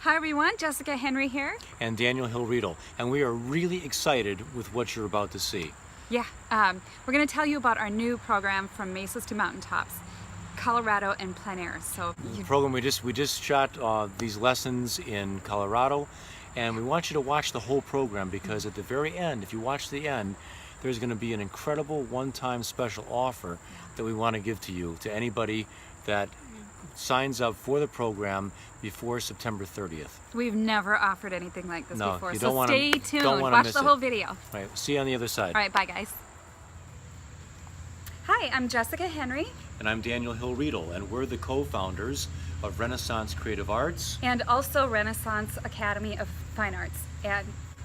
Hi everyone, Jessica Henry here. And Daniel Hill-Riedel, and we are really excited with what you're about to see. Yeah, we're going to tell you about our new program from Mesas to Mountaintops, Colorado and plein air. So The program we just shot these lessons in Colorado, and we want you to watch the whole program because at the very end, if you watch the end, there's going to be an incredible one-time special offer that we want to give to you, to anybody that signs up for the program before September 30th. We've never offered anything like this before, you so don't stay tuned. Watch the whole video. All right, see you on the other side. right, bye guys. Hi, I'm Jessica Henry. And I'm Daniel Hill-Riedel, and we're the co-founders of Renaissance Creative Arts. And also Renaissance Academy of Fine Arts.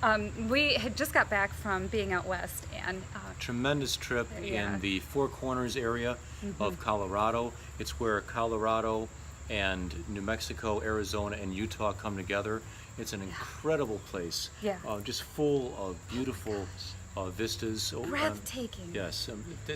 And we had just got back from being out west. And tremendous trip in the Four Corners area of Colorado. It's where Colorado and New Mexico, Arizona, and Utah come together. It's an incredible place, just full of beautiful vistas. Breathtaking. Yes.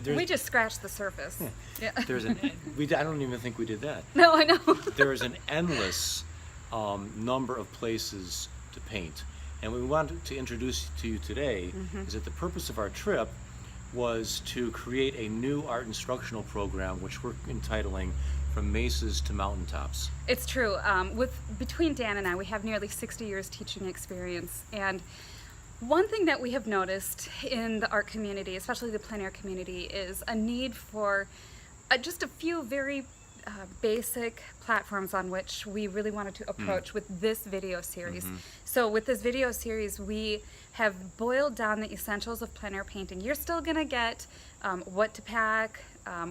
We just scratched the surface. Yeah. I don't even think we did that. No, I know. There is an endless number of places to paint. And what we wanted to introduce to you today is that the purpose of our trip was to create a new art instructional program, which we're entitling From Mesas to Mountaintops. It's true. Between Dan and I, we have nearly 60 years teaching experience. And one thing that we have noticed in the art community, especially the plein air community, is a need for just a few very basic platforms on which we really wanted to approach with this video series. So with this video series, we have boiled down the essentials of plein air painting. You're still gonna get what to pack,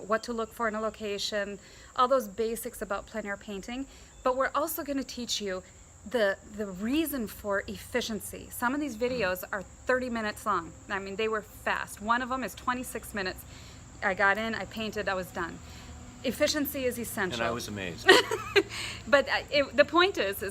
what to look for in a location, all those basics about plein air painting, but we're also gonna teach you the reason for efficiency. Some of these videos are 30 minutes long. I mean, they were fast. One of them is 26 minutes. I got in, I painted, I was done. Efficiency is essential. And I was amazed. But the point is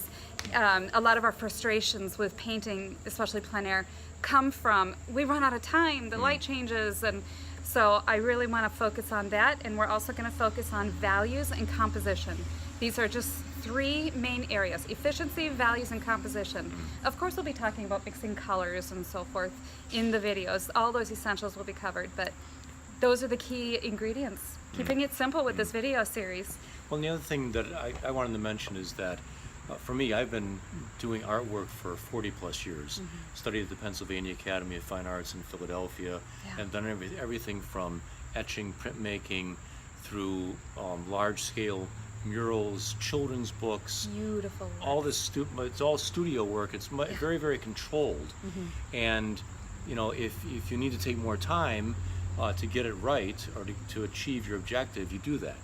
a lot of our frustrations with painting, especially plein air, come from we run out of time, the light changes, and so I really want to focus on that, and we're also going to focus on values and composition. These are just three main areas: efficiency, values, and composition. Of course, we'll be talking about mixing colors and so forth in the videos. All those essentials will be covered, but those are the key ingredients. Keeping it simple with this video series. Well, and the other thing that I wanted to mention is that for me, I've been doing artwork for 40 plus years. Studied at the Pennsylvania Academy of Fine Arts in Philadelphia, and done everything from etching, printmaking, through large-scale murals, children's books. Beautiful work. All this it's all studio work. It's very, very controlled. And you know, if you need to take more time to get it right or to achieve your objective, you do that.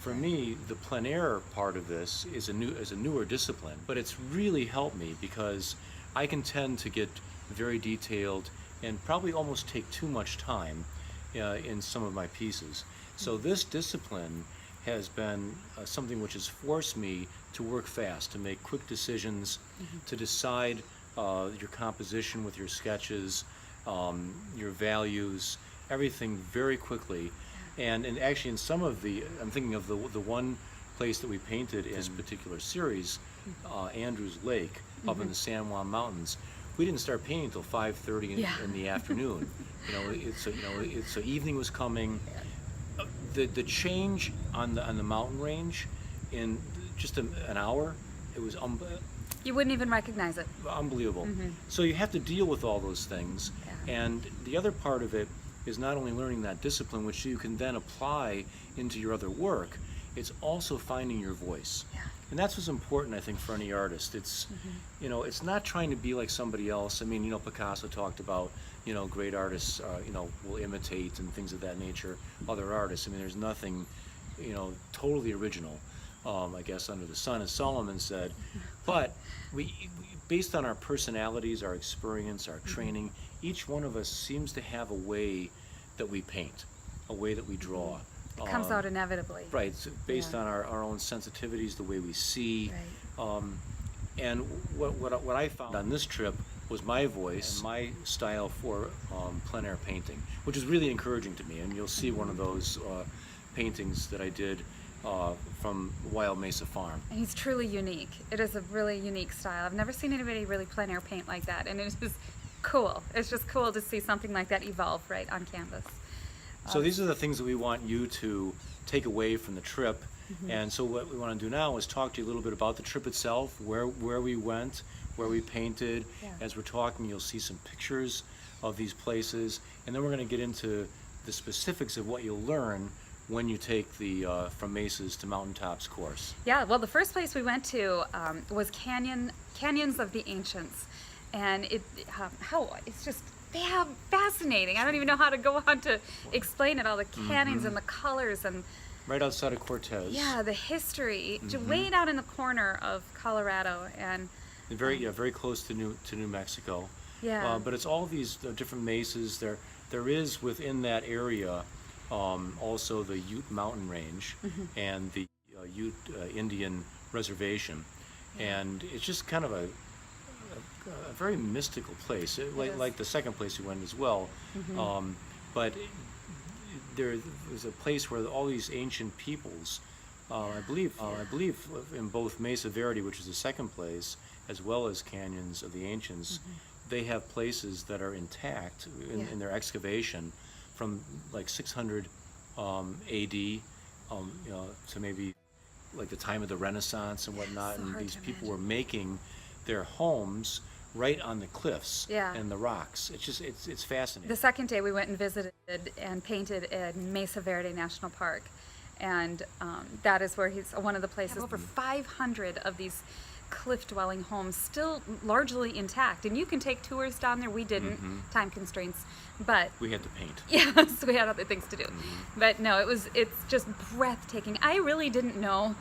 For me, the plein air part of this is a newer discipline, but it's really helped me because I can tend to get very detailed and probably almost take too much time in some of my pieces. So this discipline has been something which has forced me to work fast, to make quick decisions, to decide your composition with your sketches, your values, everything very quickly. And actually in some of I'm thinking of the one place that we painted in this particular series, Andrews Lake, up in the San Juan Mountains. We didn't start painting until 5:30 in the afternoon. So evening was coming. The change on the mountain range in just an hour, it was You wouldn't even recognize it. Unbelievable. So you have to deal with all those things. And the other part of it is not only learning that discipline, which you can then apply into your other work, it's also finding your voice. And that's what's important, I think, for any artist. It's, it's not trying to be like somebody else. I mean, Picasso talked about, great artists, will imitate and things of that nature, other artists. I mean, there's nothing, totally original, I guess, under the sun, as Solomon said. But we based on our personalities, our experience, our training, each one of us seems to have a way that we paint, a way that we draw. It comes out inevitably. Right, so based on our own sensitivities, the way we see. And what I found on this trip was my voice and my style for plein air painting, which is really encouraging to me. And you'll see one of those paintings that I did from Wild Mesa Farm. And he's truly unique. It is a really unique style. I've never seen anybody really plein air paint like that, and it is cool. It's just cool to see something like that evolve right on canvas. So these are the things that we want you to take away from the trip. And so what we want to do now is talk to you a little bit about the trip itself, where we went, where we painted. Yeah. As we're talking, you'll see some pictures of these places, and then we're going to get into the specifics of what you'll learn when you take the From Mesas to MountainTops course. Yeah, well, the first place we went to was Canyons of the Ancients, and it's just fascinating. I don't even know how to go on to explain it, all the canyons and the colors and Right outside of Cortez. yeah, the history, way out in the corner of Colorado, and Very close to New Mexico. yeah, But it's all these different mesas. There is within that area also the Ute Mountain Range and the Ute Indian Reservation, and it's just kind of a very mystical place, like the second place we went as well. But there was a place where all these ancient peoples, I believe in both Mesa Verde, which is the second place, as well as Canyons of the Ancients, they have places that are intact in their excavation from like 600 AD to maybe like the time of the Renaissance and whatnot. So And hard these to people were imagine. making their homes right on the cliffs Yeah. and the rocks. It's fascinating. the second day we went and visited and painted in Mesa Verde National Park, and that is where he's one of the places. Over 500 of these cliff-dwelling homes still largely intact, and you can take tours down there. We didn't, time constraints, but We had to paint. yes, we had other things to do. But no, it's just breathtaking. I really didn't know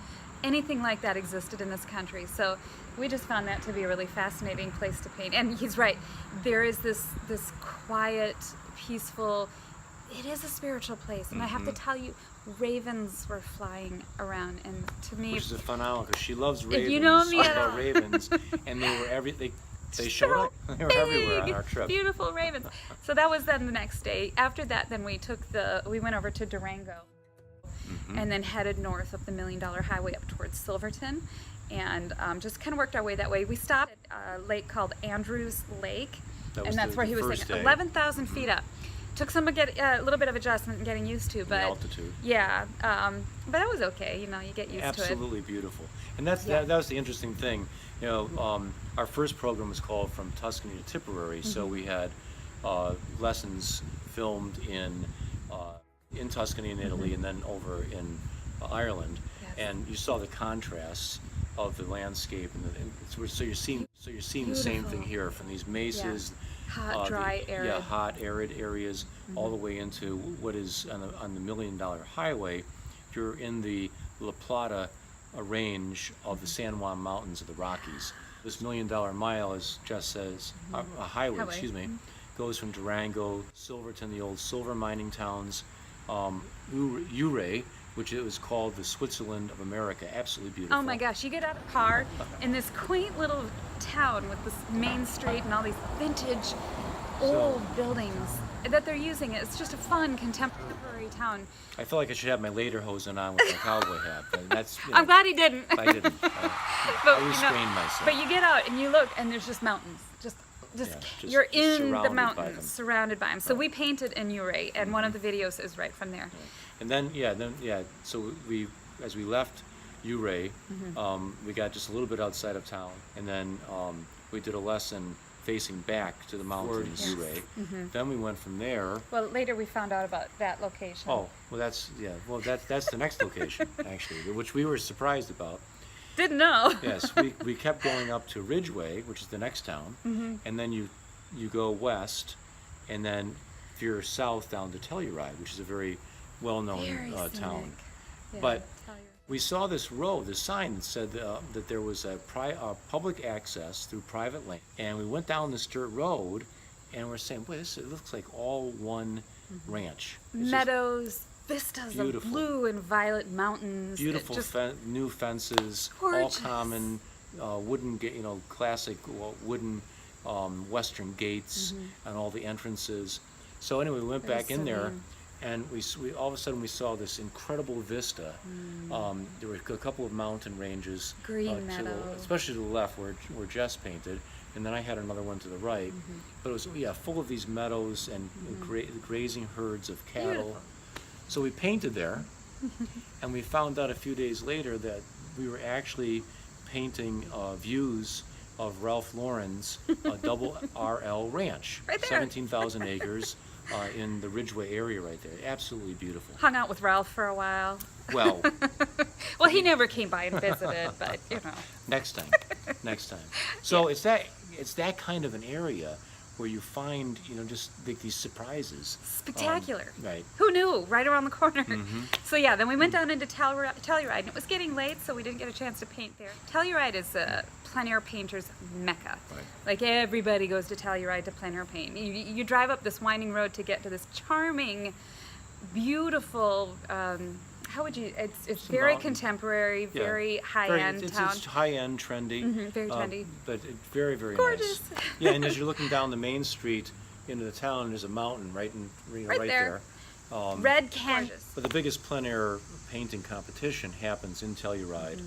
anything like that existed in this country, so we just found that to be a really fascinating place to paint. And he's right, there is this quiet, peaceful, it is a spiritual place, and I have to tell you, ravens were flying around, and to me, Which is a phenomenal, because she loves ravens. you know me I at love all. ravens, and they were they showed up. They were everywhere on our trip. beautiful ravens. So that was then the next day. After that, then we went over to Durango, and then headed north up the $1 Million Highway up towards Silverton, and just kind of worked our way that way. We stopped at a lake called Andrews Lake, That was and that's the where he was first saying day. 11,000 feet up. Took some a little bit of adjustment and getting used to, but altitude. yeah, but that was okay. You know, you get used to it. Absolutely beautiful. And that was the interesting thing. Our first program was called From Tuscany to Tipperary, so we had lessons filmed in Tuscany in Italy, and then over in Ireland. Yes. And you saw the contrasts of the landscape, so you're seeing the same thing Beautiful. here, from these mesas, Hot, dry, arid. hot, arid areas, all the way into what is on the $1 Million Highway. You're in the La Plata range of the San Juan Mountains of the Rockies. This $1 Million Mile, as Jess says, a highway, goes from Durango, Silverton, the old silver mining towns, Ouray, which it was called the Switzerland of America. Absolutely beautiful. Oh my gosh, you get out of the car in this quaint little town with this main street and all these vintage old buildings that they're using. It's just a fun contemporary town. I feel like I should have my lederhosen on with my cowboy hat, but that's. I'm glad he didn't. I didn't. I restrained myself. But you get out and you look, and there's just mountains. Just you're in surrounded the by mountains, them. surrounded by them. So we painted in Ouray, and one of the videos is right from there. And then so as we left Ouray, we got just a little bit outside of town, and then we did a lesson facing back to the mountains, Yes. Ouray. Then we went from there. Well, later we found out about that location. Oh, well that's the next location actually, which we were surprised about. Didn't know. Yes, we kept going up to Ridgeway, which is the next town, and then you go west, and then veer south down to Telluride, which is a very well-known Very town. scenic. Yeah, But tell you. we saw this road, this sign that said that there was a public access through private land, and we went down this dirt road, and we're saying, "Boy, it looks like all one ranch." It's just Meadows, vistas of beautiful. blue and violet mountains. It beautiful just- new fences, Gorgeous. all common wooden, classic wooden Western gates Mm-hmm. on all the entrances. So anyway, we went Very back in there, serene. and we all of a sudden we saw this incredible vista. There were a couple of mountain ranges, Green meadows. especially to the left where Jess painted, and then I had another one to the right. But it was full of these meadows and grazing herds of cattle. Beautiful. So we painted there, and we found out a few days later that we were actually painting views of Ralph Lauren's double RL ranch, Right there. 17,000 acres in the Ridgeway area right there. Absolutely beautiful. Hung out with Ralph for a while. Well, Well, he never came by and visited, but you know. next time, next time. So it's that kind of an area where you find, just these surprises. Spectacular. Right. Who knew? Right around the corner. So yeah, then we went down into Telluride, and it was getting late, so we didn't get a chance to paint there. Telluride is a plein air painter's mecca. Right. Like everybody goes to Telluride to plein air paint. You drive up this winding road to get to this charming, beautiful. How would you? It's very contemporary, very high-end town. It's high-end, trendy. Very trendy. But very, very Gorgeous. nice. Yeah, and as you're looking down the main street into the town, there's a mountain right there. Red Canyon. But the biggest plein air painting competition happens in Telluride.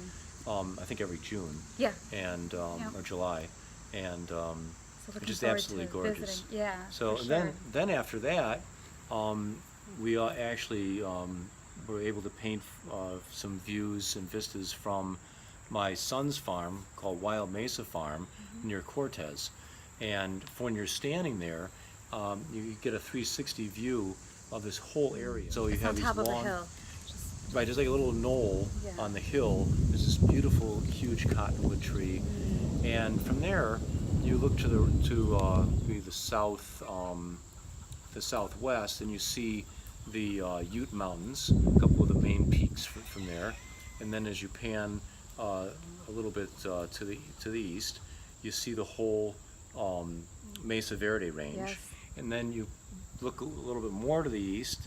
I think every June. Yeah. And or July, and So it's looking just forward absolutely to gorgeous. visiting. Yeah. So for sure. then after that, we actually were able to paint some views and vistas from my son's farm called Wild Mesa Farm near Cortez. And when you're standing there, you get a 360 view of this whole area. So you It's have on these top of long, the hill. right? There's like a little knoll Yeah. on the hill. There's this beautiful, huge cottonwood tree, and from there, you look to the southwest, and you see the Ute Mountains, a couple of the main peaks from there, and then as you pan a little bit to the east, you see the whole Mesa Verde range, Yes. and then you look a little bit more to the east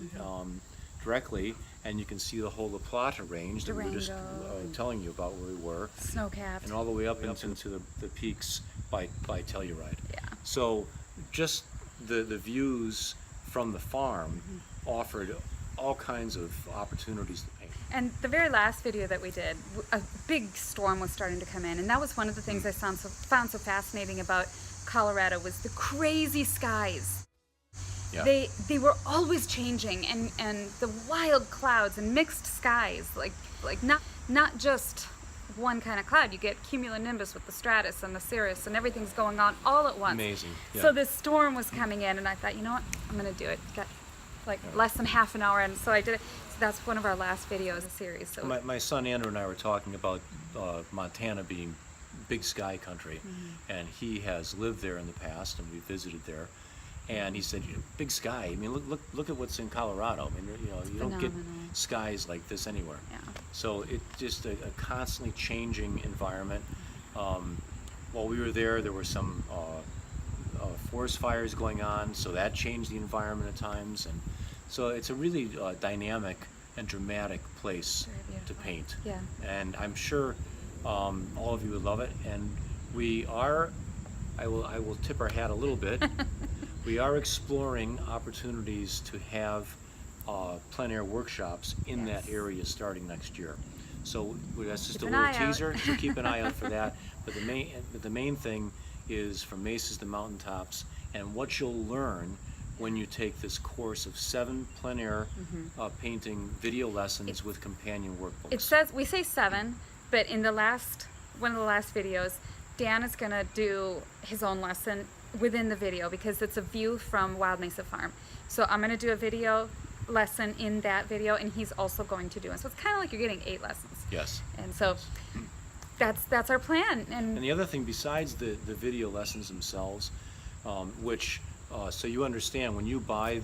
directly, and you can see the whole La Plata range that we were just Durango. telling you about where we were, Snow-capped. and all the way up into the peaks by Telluride. Yeah. So just the views from the farm offered all kinds of opportunities to paint. And the very last video that we did, a big storm was starting to come in, and that was one of the things I found so fascinating about Colorado was the crazy skies. Yeah. They were always changing, and the wild clouds and mixed skies, like not just one kind of cloud. You get cumulonimbus with the stratus and the cirrus, and everything's going on all at once. Amazing. Yeah. So this storm was coming in, and I thought, you know what, I'm gonna do it. Got less than half an hour, and so I did it. So that's one of our last videos in the series. So My son Andrew and I were talking about Montana being big sky country, and he has lived there in the past, and we visited there. And he said, "Big sky. I mean, look at what's in Colorado. I mean, you don't get Phenomenal. skies like this anywhere." Yeah. So it's just a constantly changing environment. While we were there were some forest fires going on, so that changed the environment at times, and so it's a really dynamic and dramatic place Very to beautiful. paint. Yeah. And I'm sure all of you would love it. And we are, I will tip our hat a little bit. We are exploring opportunities to have plein air workshops in Yes. that area starting next year. So that's just Keep a an little eye out. teaser. So keep an eye out for that. But the main thing is from Mesas to MountainTops, and what you'll learn when you take this course of 7 plein air painting video lessons with companion workbooks. It says, we say 7, but in one of the last videos, Dan is gonna do his own lesson within the video because it's a view from Wild Mesa Farm. So I'm gonna do a video lesson in that video, and he's also going to do it. So it's kind of like you're getting 8 lessons. Yes. And so that's our plan. And the other thing besides the video lessons themselves, which so you understand, when you buy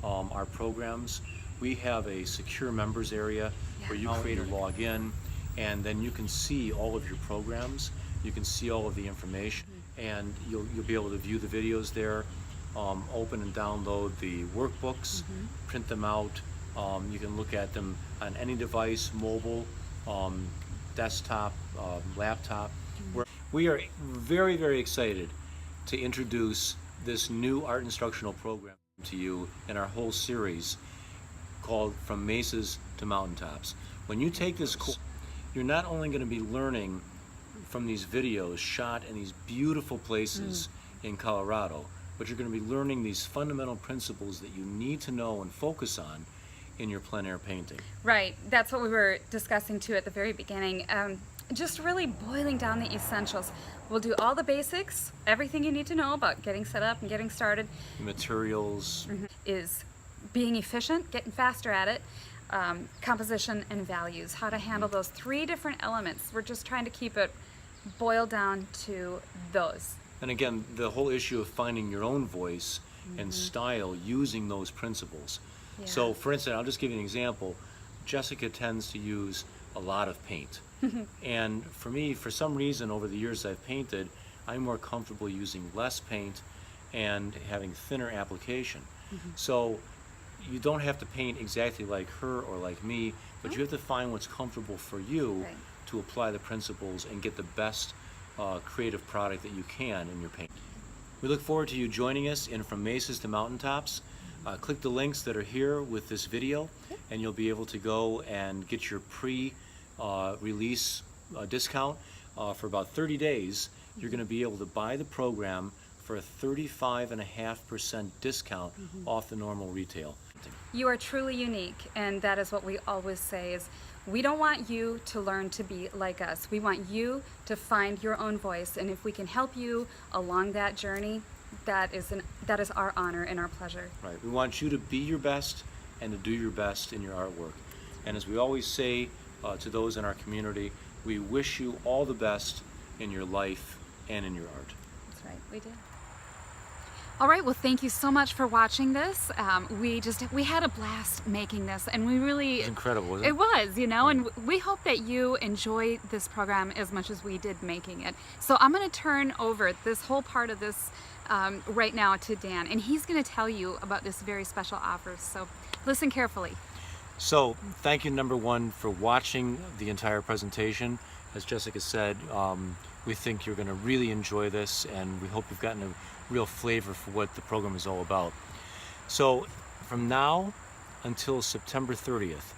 our programs, we have a secure members area where you create a login, and then you can see all of your programs. You can see all of the information, and you'll be able to view the videos there, open and download the workbooks, print them out. You can look at them on any device, mobile, desktop, laptop. We are very, very excited to introduce this new art instructional program to you in our whole series. called From Mesas to Mountaintops. When you take this course, you're not only going to be learning from these videos shot in these beautiful places in Colorado, but you're going to be learning these fundamental principles that you need to know and focus on in your plein air painting. Right, that's what we were discussing too at the very beginning. Just really boiling down the essentials. We'll do all the basics, everything you need to know about getting set up and getting started. Materials. Is being efficient, getting faster at it, composition and values, how to handle those 3 different elements. We're just trying to keep it boiled down to those. And again, the whole issue of finding your own voice and style using those principles. Yeah. So for instance, I'll just give you an example. Jessica tends to use a lot of paint. And for me, for some reason, over the years I've painted, I'm more comfortable using less paint and having thinner application. So you don't have to paint exactly like her or like me, but you have to find what's comfortable for you to apply the principles and get the best creative product that you can in your paint. We look forward to you joining us in From Mesas to Mountaintops. Click the links that are here with this video, and you'll be able to go and get your pre-release discount for about 30 days. You're going to be able to buy the program for a 35.5% discount off the normal retail. You are truly unique, and that is what we always say is we don't want you to learn to be like us. We want you to find your own voice, and if we can help you along that journey, that is our honor and our pleasure. Right. We want you to be your best and to do your best in your artwork. And as we always say to those in our community, we wish you all the best in your life and in your art. That's right, we do. All right, well, thank you so much for watching this. We had a blast making this, and we really... It's incredible, wasn't it? It was, you know, and we hope that you enjoy this program as much as we did making it. So I'm going to turn over this whole part of this right now to Dan, and he's going to tell you about this very special offer. So listen carefully. So thank you, number one, for watching the entire presentation. As Jessica said, we think you're going to really enjoy this, and we hope you've gotten a real flavor for what the program is all about. So from now until September 30th,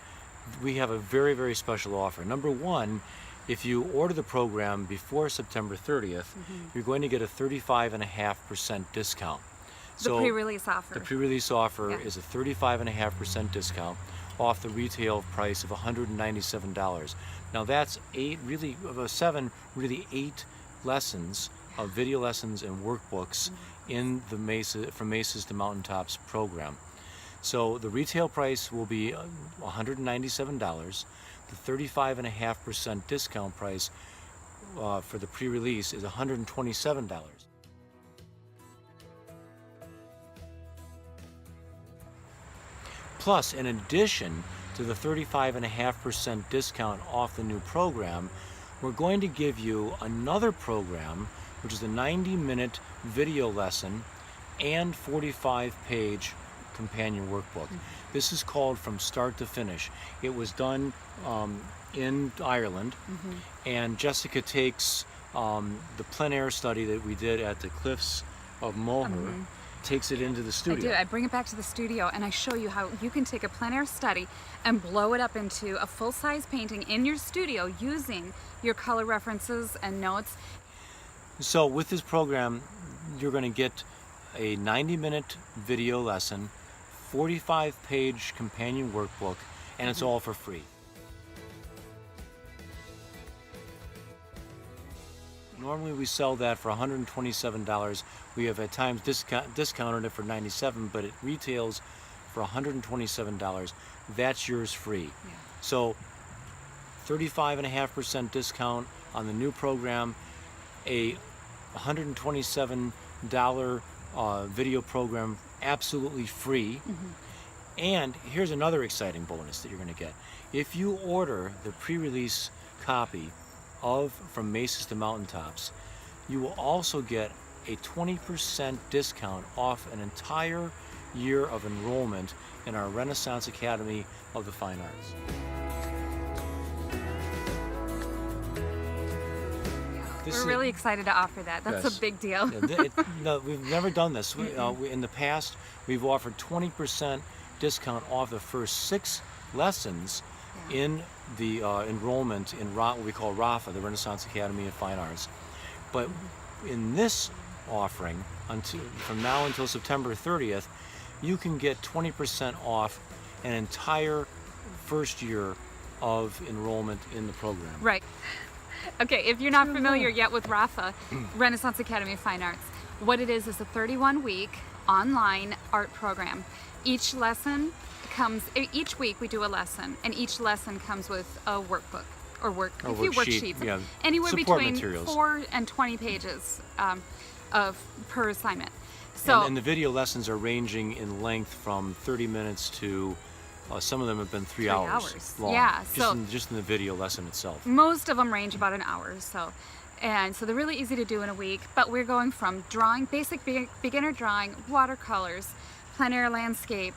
we have a very, very special offer. Number one, if you order the program before September 30th, you're going to get a 35.5% discount. The pre-release offer. The pre-release offer is a 35.5% discount off the retail price of $197. Now that's 8 lessons of video lessons and workbooks in the From Mesas to Mountaintops program. So the retail price will be $197. The 35.5% discount price for the pre-release is $127. Plus, in addition to the 35.5% discount off the new program, we're going to give you another program, which is a 90-minute video lesson and 45-page companion workbook. This is called From Start to Finish. It was done in Ireland, and Jessica takes the plein air study that we did at the Cliffs of Moher, takes it into the studio. I do. I bring it back to the studio and I show you how you can take a plein air study and blow it up into a full-size painting in your studio using your color references and notes. So with this program, you're going to get a 90-minute video lesson, 45-page companion workbook, and it's all for free. Normally we sell that for $127. We have at times discounted it for $97, but it retails for $127. That's yours free. So 35.5% discount on the new program, a $127 video program absolutely free. And here's another exciting bonus that you're going to get. If you order the pre-release copy of From Mesas to Mountaintops, you will also get a 20% discount off an entire year of enrollment in our Renaissance Academy of the Fine Arts. We're really excited to offer that. That's a big deal. No, we've never done this. In the past, we've offered 20% discount off the first 6 lessons in the enrollment in what we call RAFA, the Renaissance Academy of Fine Arts. But in this offering, from now until September 30th, you can get 20% off an entire first year of enrollment in the program. Right. Okay, if you're not familiar yet with RAFA, Renaissance Academy of Fine Arts, what it is a 31-week online art program. Each week we do a lesson, and each lesson comes with a workbook or worksheets, yeah. Anywhere Support between materials. 4 and 20 pages per assignment. And the video lessons are ranging in length from 30 minutes to some of them have been 3 hours long. Yeah, just in the video lesson itself. Most of them range about an hour or so. And so they're really easy to do in a week, but we're going from drawing, basic beginner drawing, watercolors, plein air landscape.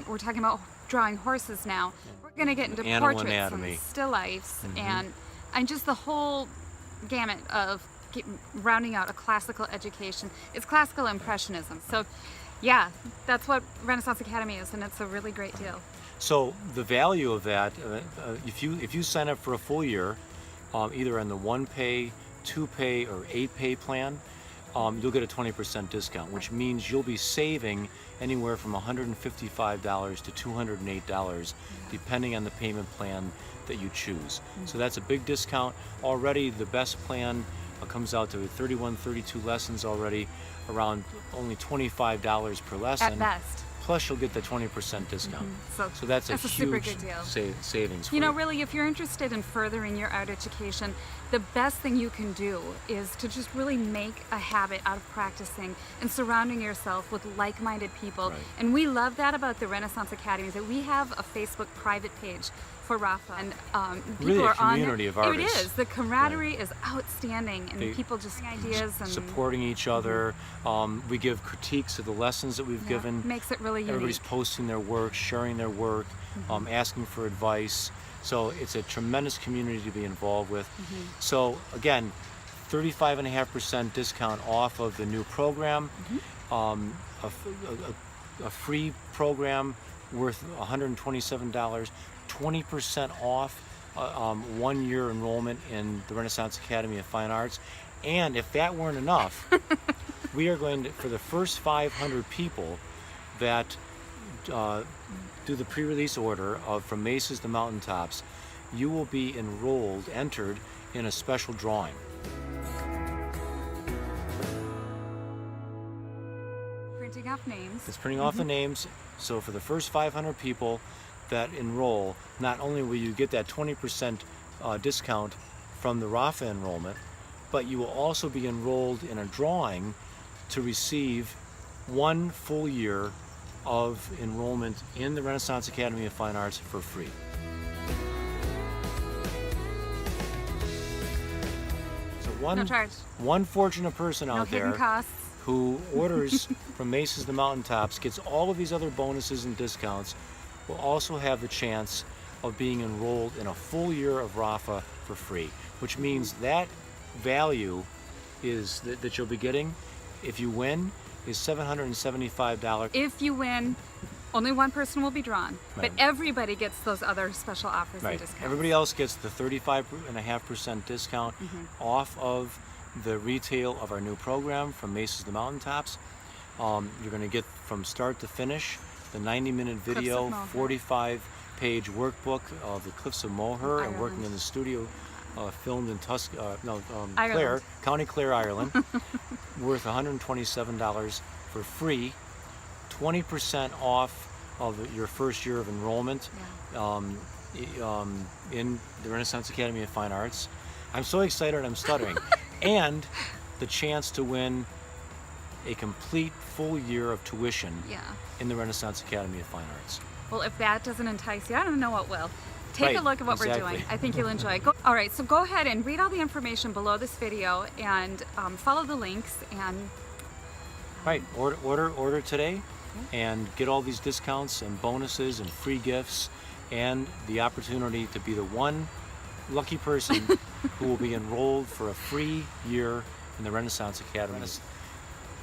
We're talking about drawing horses now. We're going to get into Animal portraits anatomy. and still lifes and just the whole gamut of rounding out a classical education. It's classical impressionism. So yeah, that's what Renaissance Academy is, and it's a really great deal. So the value of that, if you sign up for a full year, either on the 1-pay, 2-pay, or 8-pay plan, you'll get a 20% discount, which means you'll be saving anywhere from $155 to $208, depending on the payment plan that you choose. So that's a big discount. Already the best plan comes out to 32 lessons already, around only $25 per lesson. At best. Plus you'll get the 20% discount. So that's a super huge good deal. savings for You know, really, if you're interested in furthering your art education, the best thing you can do is to just really make a habit out of practicing and surrounding yourself with like-minded people. Right. And we love that about the Renaissance Academy, that we have a Facebook private page for RAFA, and people Really a are on community there. of artists. It is. The camaraderie is outstanding, and people just ideas and supporting each other. We give critiques of the lessons that we've given. makes it really unique. Everybody's posting their work, sharing their work, asking for advice. So it's a tremendous community to be involved with. So again, 35.5% discount off of the new program, a free program worth $127, 20% off 1 year enrollment in the Renaissance Academy of Fine Arts. And if that weren't enough, we are going to, for the first 500 people that do the pre-release order from Mesas to MountainTops, you will be entered in a special drawing. printing off names. It's printing off the names. So for the first 500 people that enroll, not only will you get that 20% discount from the RAFA enrollment, but you will also be enrolled in a drawing to receive 1 full year of enrollment in the Renaissance Academy of Fine Arts for free. So No charge. one fortunate person No out hidden there costs. who orders from Mesas to MountainTops, gets all of these other bonuses and discounts, will also have the chance of being enrolled in a full year of RAFA for free, which means that value is that you'll be getting, if you win, is $775. If you win, only one person will be drawn, Right. but everybody gets those other special offers and Right. discounts. Everybody else gets the 35.5% discount off of the retail of our new program from Mesas to MountainTops. You're going to get from start to finish the 90-minute video, Moher. 45-page workbook of the Cliffs of Moher, and working in the studio, filmed in Clare, County Clare, Ireland, worth $127 for free, 20% off of your first year of enrollment in the Renaissance Academy of Fine Arts. I'm so excited I'm stuttering. And the chance to win a complete full year of tuition in the Renaissance Academy of Fine Arts. Well, if that doesn't entice you, I don't know what will. Take a look at what we're doing. I think you'll enjoy it. All right, so go ahead and read all the information below this video and follow the links and Right, order today and get all these discounts and bonuses and free gifts and the opportunity to be the one lucky person who will be enrolled for a free year in the Renaissance Academy.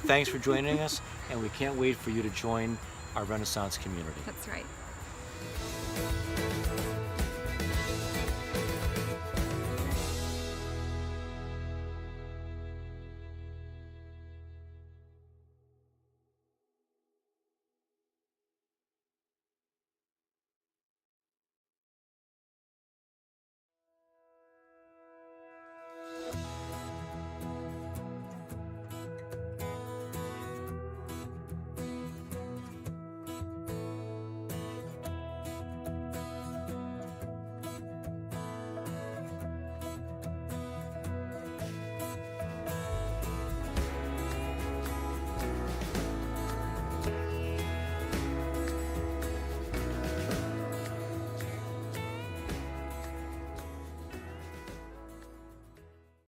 Thanks for joining us, and we can't wait for you to join our Renaissance community. That's right.